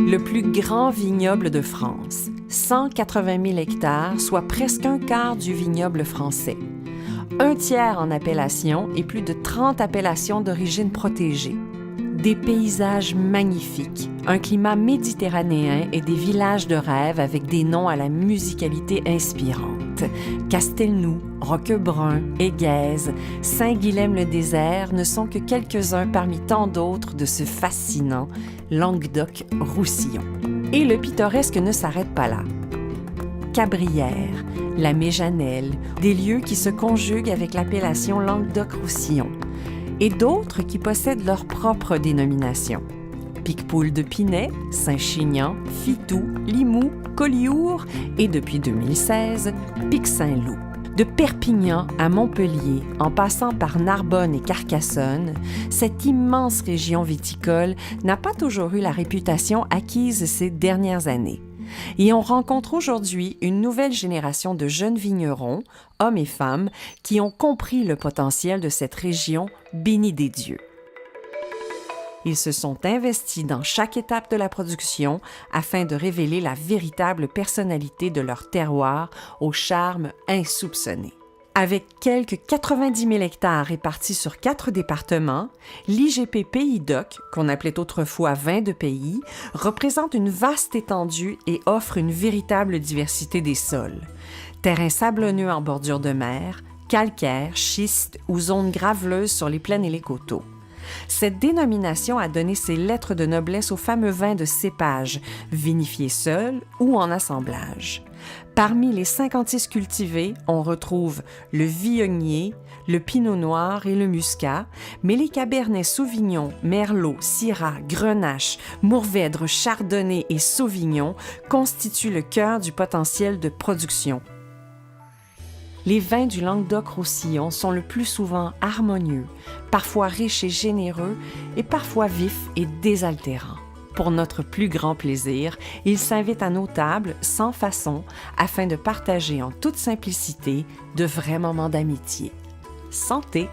Le plus grand vignoble de France, 180 000 hectares, soit presque un quart du vignoble français. Un tiers en appellation et plus de 30 appellations d'origine protégée. Des paysages magnifiques, un climat méditerranéen et des villages de rêve avec des noms à la musicalité inspirante. Castelnou, Roquebrun, Éguèze, Saint-Guilhem-le-Désert ne sont que quelques-uns parmi tant d'autres de ce fascinant Languedoc-Roussillon. Et le pittoresque ne s'arrête pas là. Cabrières, la Méjanelle, des lieux qui se conjuguent avec l'appellation Languedoc-Roussillon, et d'autres qui possèdent leur propre dénomination. Picpoul de Pinet, Saint-Chinian, Fitou, Limoux, Collioure et depuis 2016, Pic-Saint-Loup. De Perpignan à Montpellier, en passant par Narbonne et Carcassonne, cette immense région viticole n'a pas toujours eu la réputation acquise ces dernières années. Et on rencontre aujourd'hui une nouvelle génération de jeunes vignerons, hommes et femmes, qui ont compris le potentiel de cette région bénie des dieux. Ils se sont investis dans chaque étape de la production afin de révéler la véritable personnalité de leur terroir au charme insoupçonné. Avec quelques 90 000 hectares répartis sur 4 départements, l'IGP Pays d'Oc, qu'on appelait autrefois Vins de Pays, représente une vaste étendue et offre une véritable diversité des sols. Terrains sablonneux en bordure de mer, calcaire, schiste ou zones graveleuses sur les plaines et les coteaux. Cette dénomination a donné ses lettres de noblesse aux fameux vins de cépage, vinifiés seuls ou en assemblage. Parmi les 56 cultivés, on retrouve le viognier, le pinot noir et le muscat, mais les cabernets sauvignon, merlot, syrah, grenache, mourvèdre, chardonnay et sauvignon constituent le cœur du potentiel de production. Les vins du Languedoc-Roussillon sont le plus souvent harmonieux, parfois riches et généreux, et parfois vifs et désaltérants. Pour notre plus grand plaisir, ils s'invitent à nos tables sans façon afin de partager en toute simplicité de vrais moments d'amitié. Santé!